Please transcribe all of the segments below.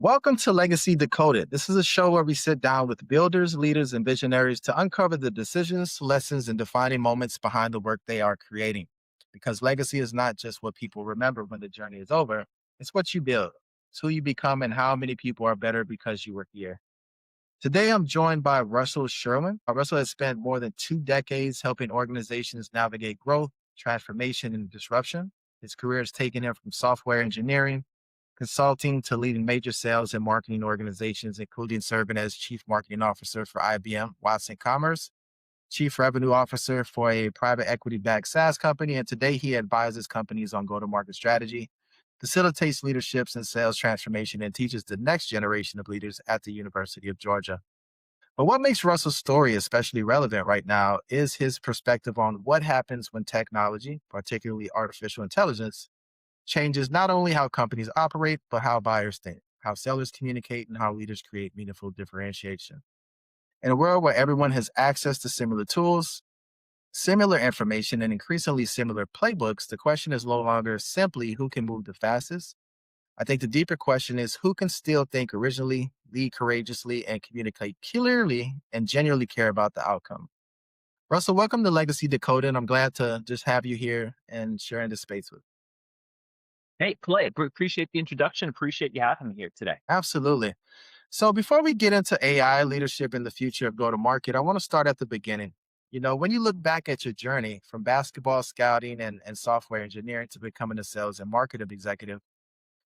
Welcome to Legacy Decoded. This is a show where we sit down with builders, leaders, and visionaries to uncover the decisions, lessons, and defining moments behind the work they are creating. Because legacy is not just what people remember when the journey is over, it's what you build. It's who you become and how many people are better because you were here. Today, I'm joined by Russell Scherwin. Russell has spent more than 2 decades helping organizations navigate growth, transformation, and disruption. His career has taken him from software engineering consulting to leading major sales and marketing organizations, including serving as Chief Marketing Officer for IBM Watson Commerce, Chief Revenue Officer for a private equity backed SaaS company. And today he advises companies on go to market strategy, facilitates leaderships and sales transformation, and teaches the next generation of leaders at the University of Georgia. But what makes Russell's story especially relevant right now is his perspective on what happens when technology, particularly artificial intelligence, changes not only how companies operate, but how buyers think, how sellers communicate, and how leaders create meaningful differentiation. In a world where everyone has access to similar tools, similar information, and increasingly similar playbooks, the question is no longer simply who can move the fastest. I think the deeper question is who can still think originally, lead courageously, and communicate clearly and genuinely care about the outcome. Russell, welcome to Legacy Decoded. I'm glad to just have you here and sharing this space with. Hey, Kalei, appreciate the introduction. Appreciate you having me here today. Absolutely. So before we get into AI leadership in the future of go to market, I want to start at the beginning. When you look back at your journey from basketball scouting and software engineering to becoming a sales and marketing executive,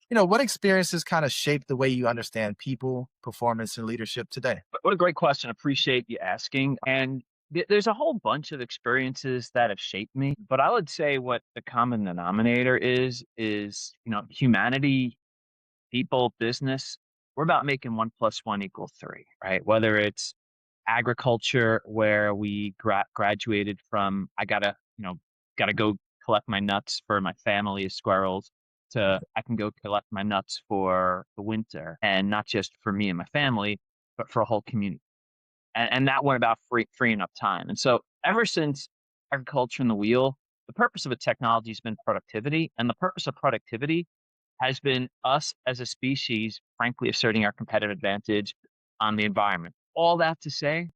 what experiences kind of shaped the way you understand people, performance, and leadership today? What a great question. Appreciate you asking. And there's a whole bunch of experiences that have shaped me, but I would say what the common denominator is, humanity, people, business. We're about making 1 + 1 = 3, right? Whether it's agriculture where we graduated from, gotta go collect my nuts for my family of squirrels to I can go collect my nuts for the winter and not just for me and my family, but for a whole community. And that went about freeing up time. And so ever since agriculture and the wheel, the purpose of a technology has been productivity. And the purpose of productivity has been us as a species, frankly, asserting our competitive advantage on the environment. All that to say,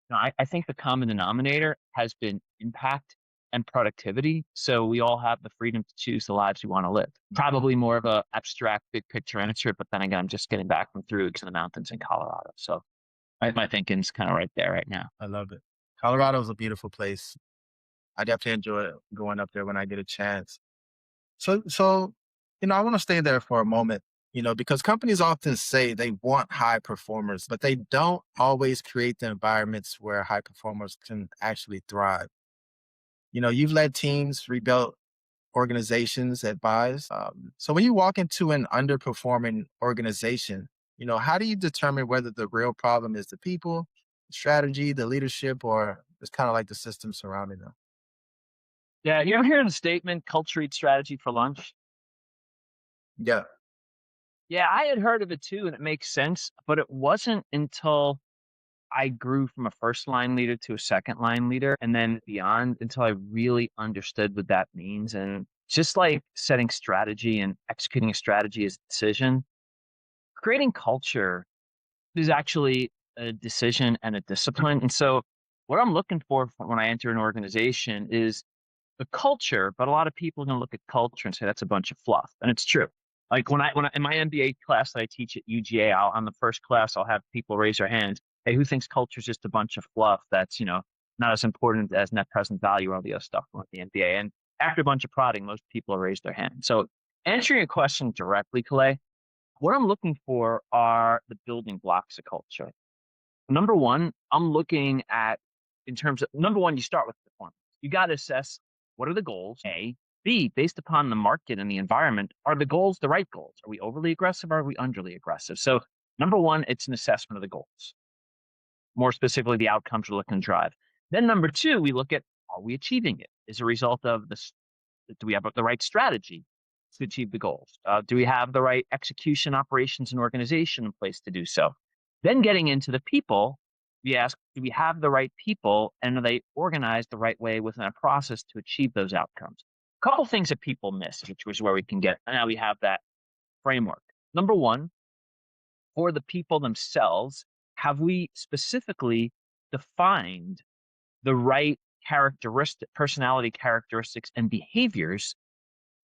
I think the common denominator has been impact and productivity. So we all have the freedom to choose the lives we want to live. Probably more of a abstract, big picture answer, but then again, I'm just getting back from through to the mountains in Colorado. So my thinking's kind of right there right now. I love it. Colorado is a beautiful place. I definitely enjoy going up there when I get a chance. So, I want to stay there for a moment, because companies often say they want high performers, but they don't always create the environments where high performers can actually thrive. You've led teams, rebuilt organizations, advised. So when you walk into an underperforming organization, how do you determine whether the real problem is the people, the strategy, the leadership, or it's kind of like the system surrounding them? Yeah, you ever hear the statement, culture eats strategy for lunch? Yeah. Yeah, I had heard of it too, and it makes sense, but it wasn't until I grew from a first line leader to a second line leader and then beyond until I really understood what that means. And just like setting strategy and executing a strategy is a decision, creating culture is actually a decision and a discipline. And so, what I'm looking for when I enter an organization is the culture, but a lot of people are going to look at culture and say that's a bunch of fluff, and it's true. Like when I in my MBA class that I teach at UGA, on the first class I'll have people raise their hands. Hey, who thinks culture is just a bunch of fluff? That's not as important as net present value or all the other stuff with the MBA. And after a bunch of prodding, most people raise their hand. So answering your question directly, Kalei, what I'm looking for are the building blocks of culture. Number one, I'm looking at in terms of number one, you start with performance. You got to assess what are the goals, A. B, based upon the market and the environment, are the goals the right goals? Are we overly aggressive or are we underly aggressive? So, number one, it's an assessment of the goals, more specifically, the outcomes we're looking to drive. Then, number two, we look at are we achieving it? As a result of this, do we have the right strategy to achieve the goals? Do we have the right execution, operations, and organization in place to do so? Then, getting into the people, we ask, do we have the right people and are they organized the right way within a process to achieve those outcomes? A couple things that people miss, which was where we can get, now we have that framework. Number one, for the people themselves, have we specifically defined the right personality characteristics and behaviors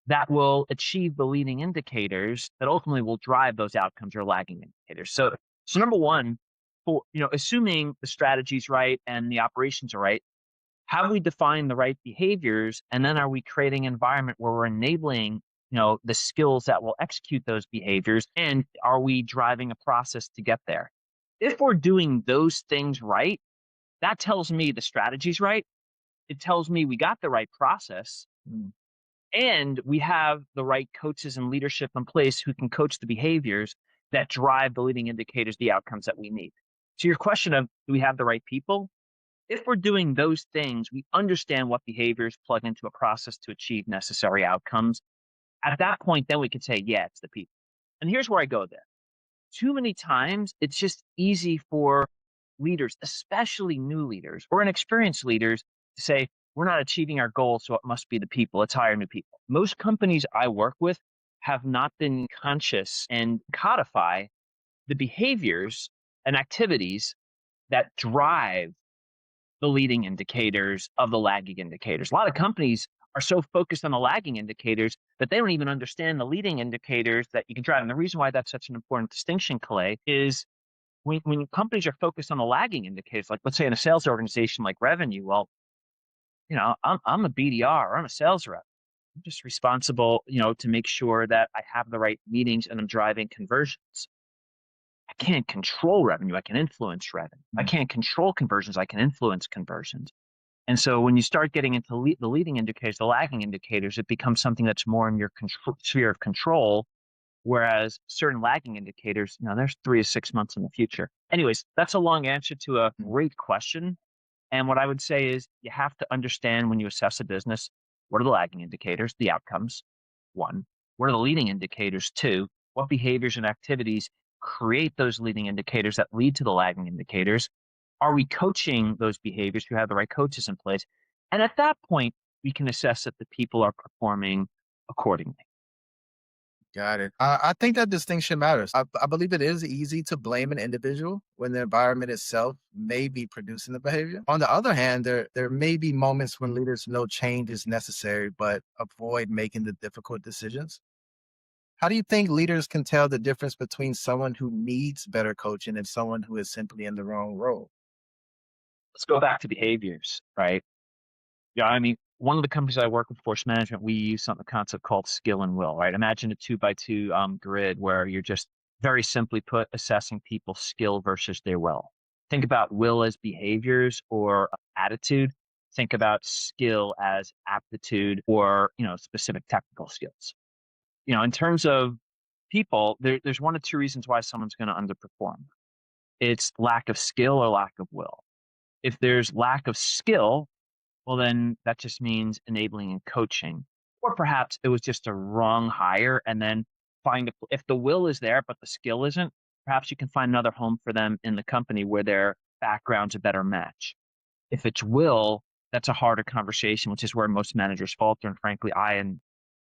that will achieve the leading indicators that ultimately will drive those outcomes or lagging indicators? So number one, for assuming the strategy's right and the operations are right, have we defined the right behaviors? And then are we creating an environment where we're enabling, the skills that will execute those behaviors? And are we driving a process to get there? If we're doing those things right, that tells me the strategy's right. It tells me we got the right process and we have the right coaches and leadership in place who can coach the behaviors that drive the leading indicators, the outcomes that we need. So your question of, do we have the right people? If we're doing those things, we understand what behaviors plug into a process to achieve necessary outcomes. At that point, then we can say, yeah, it's the people. And here's where I go there. Too many times, it's just easy for leaders, especially new leaders or inexperienced leaders, to say, we're not achieving our goals, so it must be the people. Let's hire new people. Most companies I work with have not been conscious and codify the behaviors and activities that drive the leading indicators of the lagging indicators. A lot of companies are so focused on the lagging indicators that they don't even understand the leading indicators that you can drive. And the reason why that's such an important distinction, Kalei, is when companies are focused on the lagging indicators, like let's say in a sales organization like revenue, well, I'm a BDR or I'm a sales rep. I'm just responsible, to make sure that I have the right meetings and I'm driving conversions. I can't control revenue. I can influence revenue. I can't control conversions. I can influence conversions. And so when you start getting into the leading indicators, the lagging indicators, it becomes something that's more in your sphere of control. Whereas certain lagging indicators, there's 3 to 6 months in the future. Anyways, that's a long answer to a great question. And what I would say is you have to understand when you assess a business, what are the lagging indicators, the outcomes, one. What are the leading indicators, two? What behaviors and activities create those leading indicators that lead to the lagging indicators? Are we coaching those behaviors? Do we have the right coaches in place? And at that point, we can assess that the people are performing accordingly. Got it. I think that distinction matters. I believe it is easy to blame an individual when the environment itself may be producing the behavior. On the other hand, there may be moments when leaders know change is necessary, but avoid making the difficult decisions. How do you think leaders can tell the difference between someone who needs better coaching and someone who is simply in the wrong role? Let's go back to behaviors, right? Yeah, I mean, one of the companies I work with, Force Management, we use something, a concept called skill and will, right? Imagine a 2x2 grid where you're just very simply put assessing people's skill versus their will. Think about will as behaviors or attitude. Think about skill as aptitude or, specific technical skills. In terms of people, there's one of two reasons why someone's going to underperform. It's lack of skill or lack of will. If there's lack of skill, well, then that just means enabling and coaching. Or perhaps it was just a wrong hire and then if the will is there, but the skill isn't, perhaps you can find another home for them in the company where their background's a better match. If it's will, that's a harder conversation, which is where most managers falter. And frankly, I and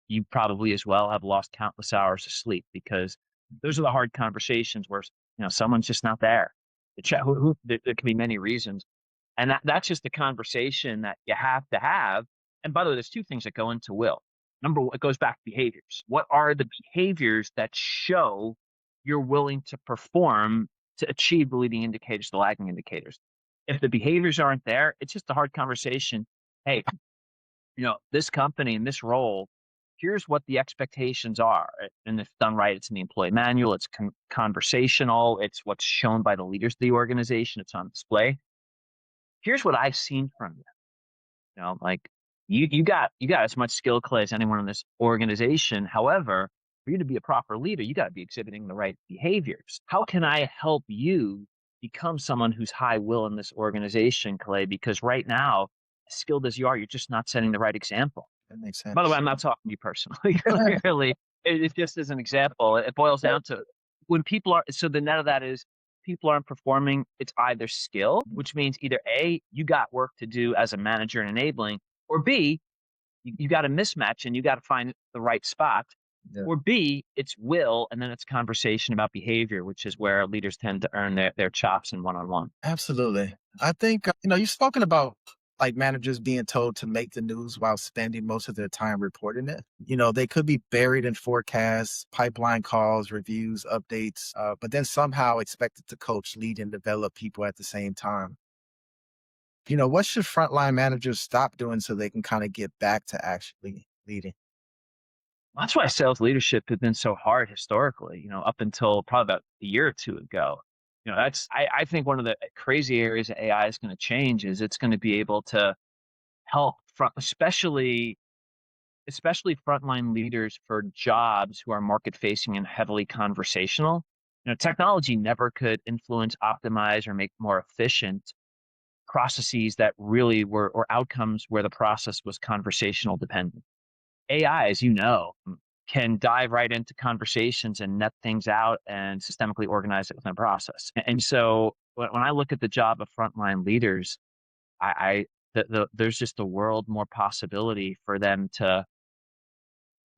you probably as well have lost countless hours of sleep because those are the hard conversations where, someone's just not there. There can be many reasons. And that's just the conversation that you have to have. And by the way, there's two things that go into will. Number one, it goes back to behaviors. What are the behaviors that show you're willing to perform to achieve the leading indicators, the lagging indicators? If the behaviors aren't there, it's just a hard conversation. Hey, this company in this role, here's what the expectations are. And if done right, it's in the employee manual, it's conversational, it's what's shown by the leaders of the organization, it's on display. Here's what I've seen from you. Like you got as much skill, Clay, as anyone in this organization. However, for you to be a proper leader, you got to be exhibiting the right behaviors. How can I help you become someone who's high will in this organization, Clay? Because right now, as skilled as you are, you're just not setting the right example. That makes By the way, sense. I'm not talking to you personally. Clearly, it's just as an example. It boils down to when people are. So the net of that is people aren't performing. It's either skill, which means either A, you got work to do as a manager and enabling, or B, you got a mismatch and you got to find the right spot. Yeah. Or B, it's will, and then it's conversation about behavior, which is where leaders tend to earn their chops in one-on-one. Absolutely. I think, you've spoken about like managers being told to make the news while spending most of their time reporting it. They could be buried in forecasts, pipeline calls, reviews, updates, but then somehow expected to coach, lead, and develop people at the same time. What should frontline managers stop doing so they can kind of get back to actually leading? That's why sales leadership has been so hard historically, up until probably about a year or two ago. I think one of the crazy areas that AI is going to change is it's going to be able to help front, especially frontline leaders for jobs who are market facing and heavily conversational. Technology never could influence, optimize, or make more efficient processes that really were, or outcomes where the process was conversational dependent. AI, as you know, can dive right into conversations and net things out and systemically organize it within a process. And so when I look at the job of frontline leaders, I there's just a world more possibility for them to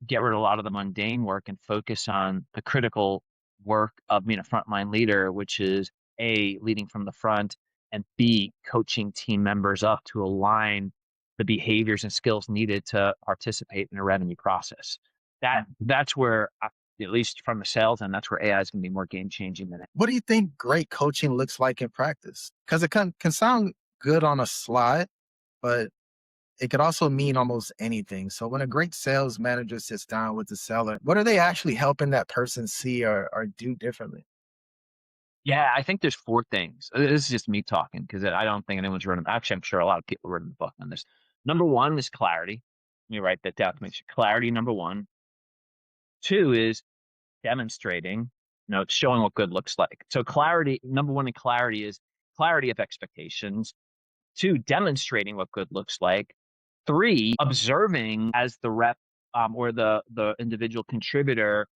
get rid of a lot of the mundane work and focus on the critical work of being a frontline leader, which is A, leading from the front, and B, coaching team members up to align the behaviors and skills needed to participate in a revenue process. That's where, at least from the sales end, that's where AI is going to be more game changing than it. What do you think great coaching looks like in practice? Because it can sound good on a slide, but it could also mean almost anything. So when a great sales manager sits down with the seller, what are they actually helping that person see or do differently? Yeah, I think there's four things. This is just me talking because I don't think anyone's written. Actually, I'm sure a lot of people written the book on this. Number one is clarity. Let me write that down to make sure. Clarity, number one. Two is demonstrating, showing what good looks like. So clarity, number one in clarity is clarity of expectations. Two, demonstrating what good looks like. Three, observing as the rep or the individual contributor,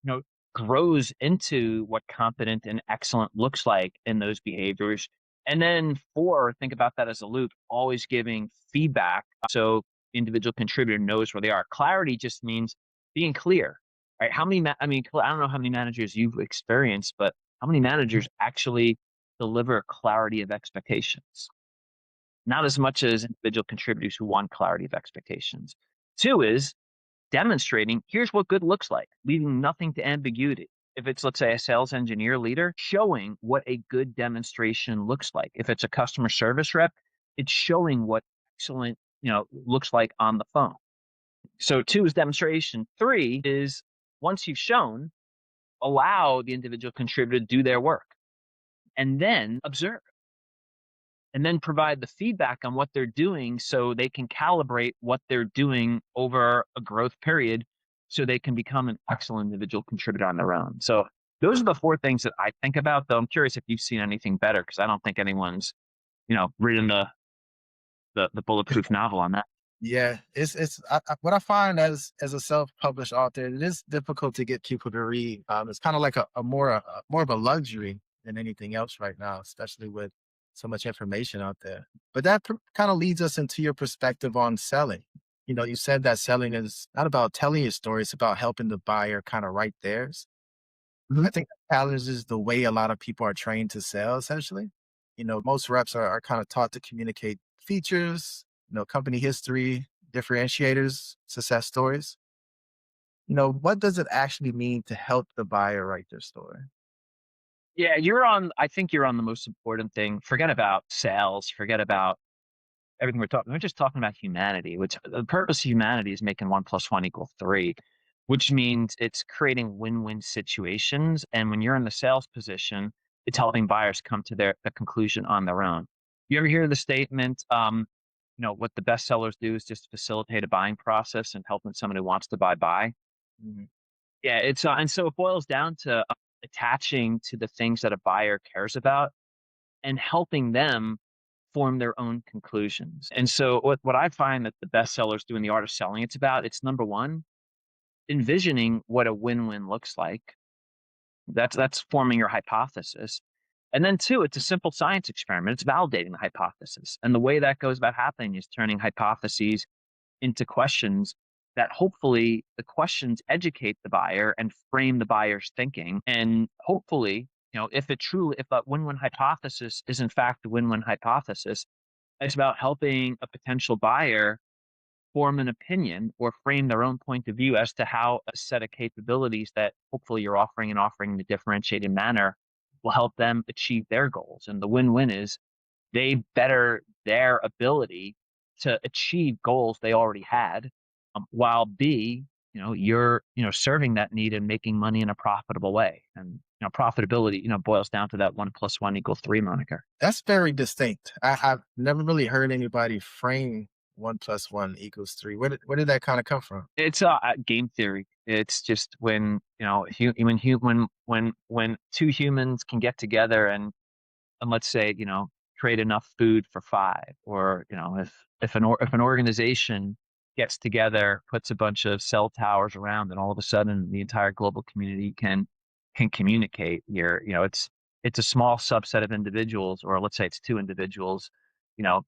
you know, grows into what competent and excellent looks like in those behaviors. And then four, think about that as a loop, always giving feedback so the individual contributor knows where they are. Clarity just means being clear, right? I mean, I don't know how many managers you've experienced, but how many managers actually deliver clarity of expectations? Not as much as individual contributors who want clarity of expectations. Two is demonstrating here's what good looks like, leaving nothing to ambiguity. If it's, let's say, a sales engineer leader, showing what a good demonstration looks like. If it's a customer service rep, it's showing what excellent, looks like on the phone. So two is demonstration. Three is once you've shown, allow the individual contributor to do their work and then observe and then provide the feedback on what they're doing so they can calibrate what they're doing over a growth period so they can become an excellent individual contributor on their own. So those are the four things that I think about, though I'm curious if you've seen anything better because I don't think anyone's, written the bulletproof novel on that. Yeah, what I find as a self-published author, it is difficult to get people to read. It's kind of like more of a luxury than anything else right now, especially with so much information out there. But that kind of leads us into your perspective on selling. You said that selling is not about telling your story; it's about helping the buyer kind of write theirs. Mhm. I think that challenges the way a lot of people are trained to sell, essentially. Most reps are kind of taught to communicate features, company history, differentiators, success stories. What does it actually mean to help the buyer write their story? Yeah, I think you're on the most important thing. Forget about sales, forget about everything we're talking. We're just talking about humanity, which the purpose of humanity is making 1 + 1 = 3, which means it's creating win-win situations. And when you're in the sales position, it's helping buyers come to the conclusion on their own. You ever hear the statement, what the best sellers do is just facilitate a buying process and helping someone who wants to buy. Mhm. Yeah, and so it boils down to attaching to the things that a buyer cares about and helping them form their own conclusions. And so what I find that the best sellers do in the art of selling, it's number one, envisioning what a win-win looks like. That's forming your hypothesis. And then two, it's a simple science experiment. It's validating the hypothesis. And the way that goes about happening is turning hypotheses into questions that hopefully the questions educate the buyer and frame the buyer's thinking. And hopefully, if that win-win hypothesis is in fact a win-win hypothesis, it's about helping a potential buyer form an opinion or frame their own point of view as to how a set of capabilities that hopefully you're offering and offering in a differentiated manner will help them achieve their goals. And the win-win is they better their ability to achieve goals they already had, while B, you're, serving that need and making money in a profitable way. And, profitability, boils down to that 1 + 1 = 3 moniker. That's very distinct. I've never really heard anybody frame 1 + 1 = 3. Where did that kind of come from? It's game theory. It's just when, when two humans can get together and let's say, create enough food for five, or, if an organization gets together, puts a bunch of cell towers around, and all of a sudden the entire global community can communicate. It's a small subset of individuals, or let's say it's two individuals, you know,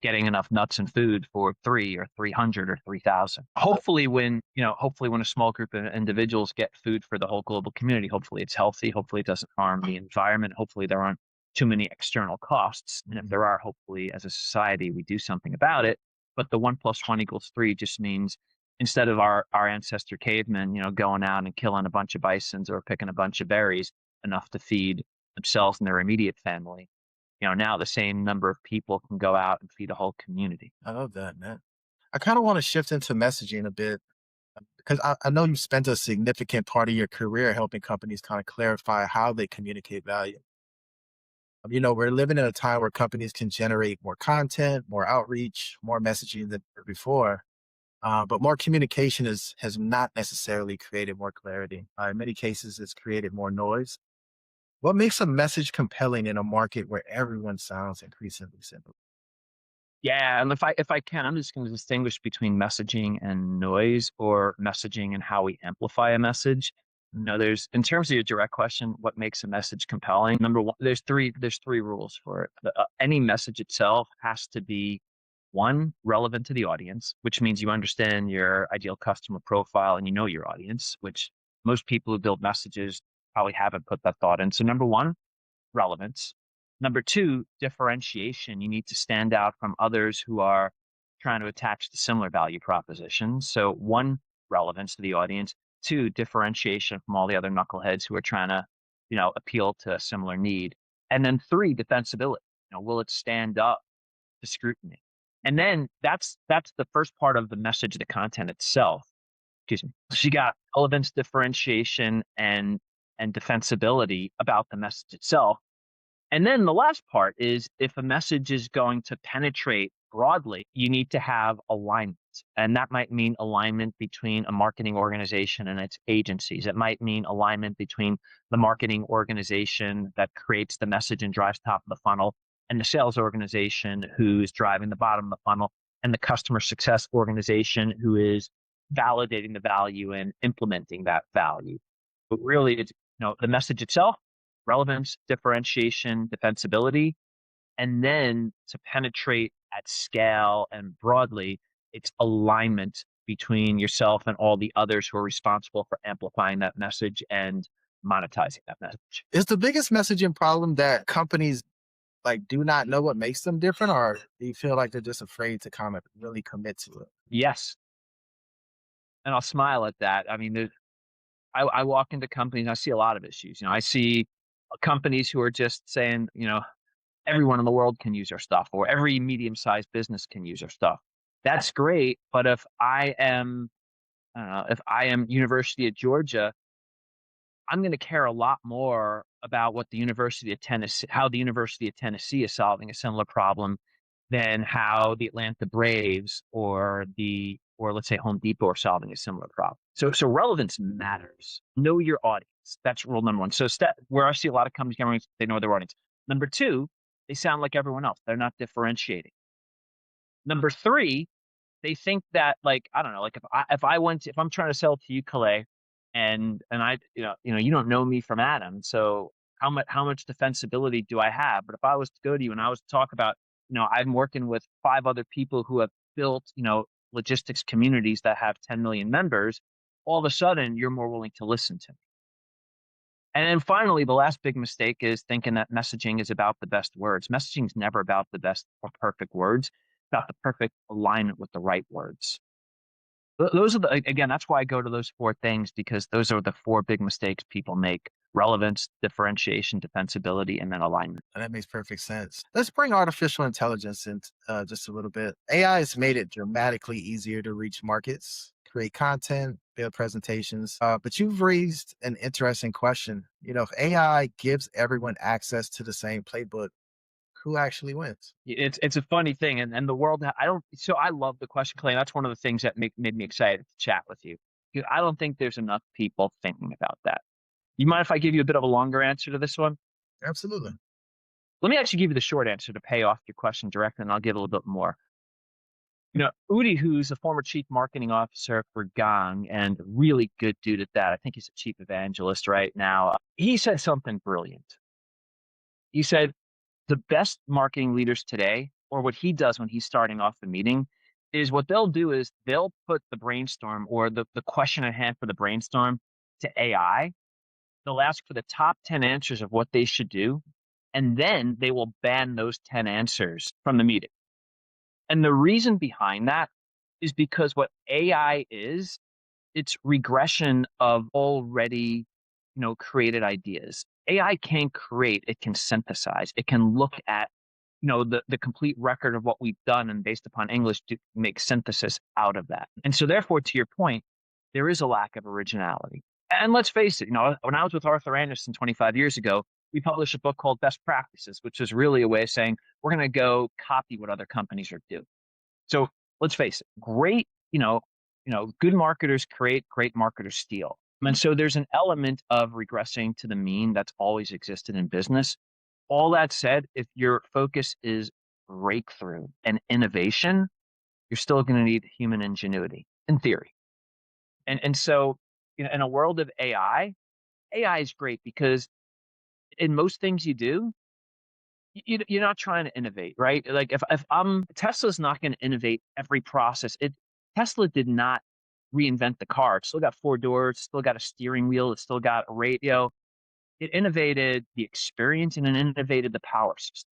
getting enough nuts and food for three or 300 or 3,000. Hopefully when a small group of individuals get food for the whole global community, hopefully it's healthy, hopefully it doesn't harm the environment, hopefully there aren't too many external costs. And if there are, hopefully as a society, we do something about it. But the 1 + 1 = 3 just means instead of our ancestor cavemen, going out and killing a bunch of bisons or picking a bunch of berries enough to feed themselves and their immediate family, now the same number of people can go out and feed a whole community. I love that, man. I kind of want to shift into messaging a bit because I know you spent a significant part of your career helping companies kind of clarify how they communicate value. We're living in a time where companies can generate more content, more outreach, more messaging than ever before. But more communication has not necessarily created more clarity. In many cases, it's created more noise. What makes a message compelling in a market where everyone sounds increasingly simple? Yeah, and if I can, I'm just going to distinguish between messaging and noise, or messaging and how we amplify a message. There's, in terms of your direct question, what makes a message compelling? Number one, there's three rules for it. Any message itself has to be, one, relevant to the audience, which means you understand your ideal customer profile and you know your audience, which most people who build messages probably haven't put that thought in. So number one, relevance. Number two, differentiation. You need to stand out from others who are trying to attach to similar value propositions. So one, relevance to the audience. Two, differentiation from all the other knuckleheads who are trying to, appeal to a similar need. And then three, defensibility. Will it stand up to scrutiny? And then that's the first part of the message, the content itself. Excuse me. So you got relevance, differentiation, and defensibility about the message itself. And then the last part is, if a message is going to penetrate broadly, you need to have alignment. And that might mean alignment between a marketing organization and its agencies. It might mean alignment between the marketing organization that creates the message and drives top of the funnel, and the sales organization who's driving the bottom of the funnel, and the customer success organization who is validating the value and implementing that value. But really, it's, the message itself, relevance, differentiation, defensibility. And then to penetrate at scale and broadly, it's alignment between yourself and all the others who are responsible for amplifying that message and monetizing that message. Is the biggest messaging problem that companies do not know what makes them different, or do you feel like they're just afraid to really commit to it? Yes. And I'll smile at that. I mean, I walk into companies and I see a lot of issues. I see companies who are just saying, everyone in the world can use our stuff, or every medium-sized business can use our stuff. That's great. But if I am, I don't know, if I am University of Georgia, I'm going to care a lot more about what the University of Tennessee, how the University of Tennessee is solving a similar problem, than how the Atlanta Braves or let's say Home Depot are solving a similar problem. So relevance matters. Know your audience. That's rule number one. So where I see a lot of companies getting, they know their audience. Number two, they sound like everyone else. They're not differentiating. Number three, they think that, like, I don't know, like if I'm trying to sell to you, Kalei, and I, you don't know me from Adam, so how much defensibility do I have? But if I was to go to you and I was to talk about, I'm working with five other people who have built, logistics communities that have 10 million members, all of a sudden you're more willing to listen to me. And then finally, the last big mistake is thinking that messaging is about the best words. Messaging is never about the best or perfect words, it's about the perfect alignment with the right words. Those are again, that's why I go to those four things, because those are the four big mistakes people make: relevance, differentiation, defensibility, and then alignment. And that makes perfect sense. Let's bring artificial intelligence in just a little bit. AI has made it dramatically easier to reach markets, create content, build presentations. But you've raised an interesting question. If AI gives everyone access to the same playbook, who actually wins? It's a funny thing, and the world. I don't. So I love the question, Clay. That's one of the things that made me excited to chat with you. I don't think there's enough people thinking about that. You mind if I give you a bit of a longer answer to this one? Absolutely. Let me actually give you the short answer to pay off your question directly, and I'll give a little bit more. Udi, who's a former chief marketing officer for Gong and a really good dude at that. I think he's a chief evangelist right now. He said something brilliant. He said, the best marketing leaders today, or what he does when he's starting off the meeting, is what they'll do is they'll put the brainstorm or the question at hand for the brainstorm to AI. They'll ask for the top 10 answers of what they should do, and then they will ban those 10 answers from the meeting. And the reason behind that is because what AI is, it's regression of already, created ideas. AI can't create, it can synthesize. It can look at, the complete record of what we've done and based upon English to make synthesis out of that. And so therefore, to your point, there is a lack of originality. And let's face it, when I was with Arthur Anderson 25 years ago, we published a book called Best Practices, which is really a way of saying we're going to go copy what other companies are doing. So let's face it, great, good marketers create, great marketers steal. And so there's an element of regressing to the mean that's always existed in business. All that said, if your focus is breakthrough and innovation, you're still going to need human ingenuity in theory. And so, in a world of AI is great because in most things you do, you're not trying to innovate, right? Like if I'm Tesla's not going to innovate every process. Tesla did not reinvent the car. It still got four doors, still got a steering wheel, it still got a radio. It innovated the experience and it innovated the power system,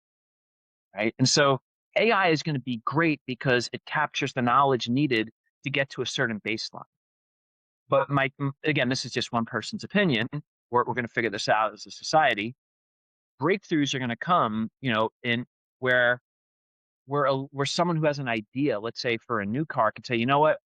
right? And so AI is going to be great because it captures the knowledge needed to get to a certain baseline. But again, this is just one person's opinion. We're going to figure this out as a society. Breakthroughs are going to come, in where where someone who has an idea, let's say for a new car, can say, you know what,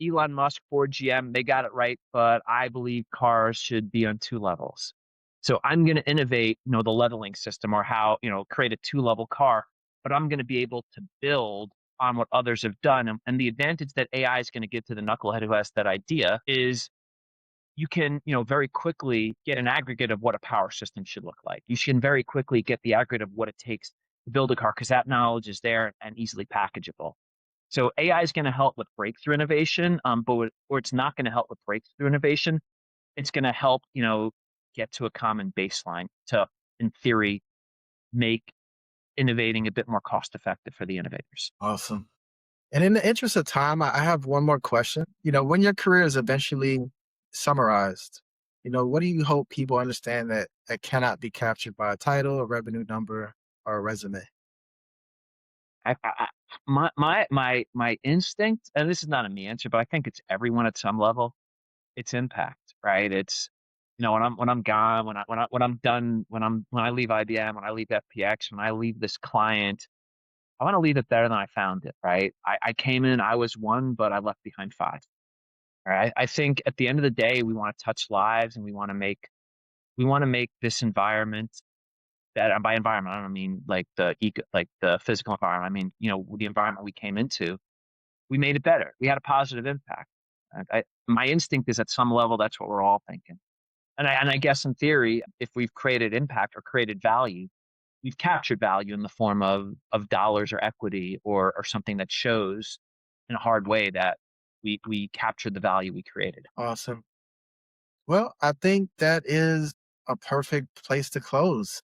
Elon Musk, Ford, GM, they got it right, but I believe cars should be on two levels. So I'm going to innovate, the leveling system or how, create a two-level car, but I'm going to be able to build on what others have done. And the advantage that AI is going to give to the knucklehead who has that idea is you can, very quickly get an aggregate of what a power system should look like. You can very quickly get the aggregate of what it takes to build a car because that knowledge is there and easily packageable. So AI is going to help with breakthrough innovation, or it's not going to help with breakthrough innovation. It's going to help, get to a common baseline to, in theory, make innovating a bit more cost effective for the innovators. Awesome. And in the interest of time, I have one more question. When your career is eventually summarized, what do you hope people understand that cannot be captured by a title, a revenue number, or a resume? I my instinct, and this is not a me answer, but I think it's everyone at some level. It's impact, right? It's when I'm gone, when I'm done, when I leave IBM, when I leave FPX, when I leave this client, I want to leave it better than I found it, right? I came in, I was one, but I left behind five. Right. I think at the end of the day, we want to touch lives and we want to make this environment that, and by environment, I don't mean like like the physical environment. I mean, the environment we came into, we made it better. We had a positive impact. My instinct is at some level, that's what we're all thinking. And I guess in theory, if we've created impact or created value, we've captured value in the form of dollars or equity or something that shows in a hard way that we captured the value we created. Awesome. Well, I think that is a perfect place to close.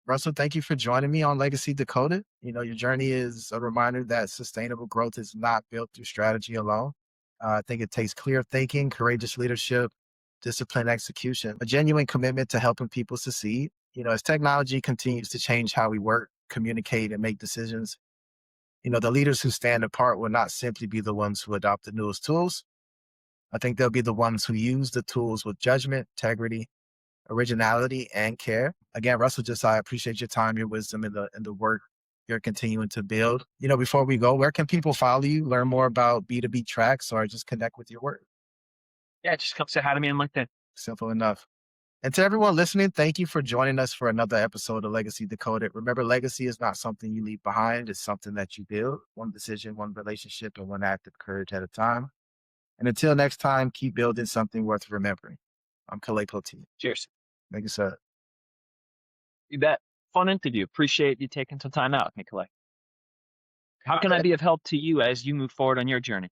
Russell, thank you for joining me on Legacy Decoded. Your journey is a reminder that sustainable growth is not built through strategy alone. I think it takes clear thinking, courageous leadership, disciplined execution, a genuine commitment to helping people succeed. As technology continues to change how we work, communicate, and make decisions, the leaders who stand apart will not simply be the ones who adopt the newest tools. I think they'll be the ones who use the tools with judgment, integrity, originality, and care. Again, Russell, I appreciate your time, your wisdom, and the work you're continuing to build. Before we go, where can people follow you, learn more about B2B tracks, or just connect with your work? Yeah, just come say hi to me on LinkedIn. Simple enough. And to everyone listening, thank you for joining us for another episode of Legacy Decoded. Remember, legacy is not something you leave behind. It's something that you build, one decision, one relationship, and one act of courage at a time. And until next time, keep building something worth remembering. I'm Kalei Poteat. Cheers. Thank you, sir. You bet. Fun interview. Appreciate you taking some time out with me, Kalei. How can I be of help to you as you move forward on your journey?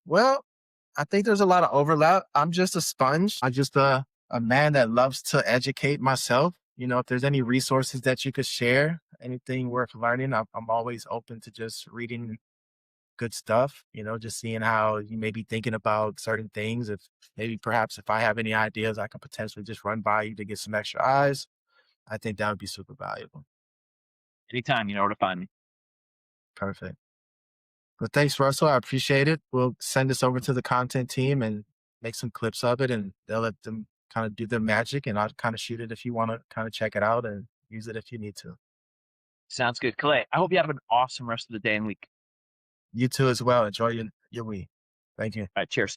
Well, I think there's a lot of overlap. I'm just a sponge. I'm just a man that loves to educate myself. If there's any resources that you could share, anything worth learning, I'm always open to just reading good stuff, just seeing how you may be thinking about certain things. If maybe perhaps if I have any ideas, I can potentially just run by you to get some extra eyes. I think that would be super valuable. Anytime, you know where to find me. Perfect. Well, thanks, Russell. I appreciate it. We'll send this over to the content team and make some clips of it, and they'll let them kind of do their magic. And I'll kind of shoot it if you want to kind of check it out and use it if you need to. Sounds good. Kalei, I hope you have an awesome rest of the day and week. You too as well. Enjoy your week. Thank you. All right, cheers.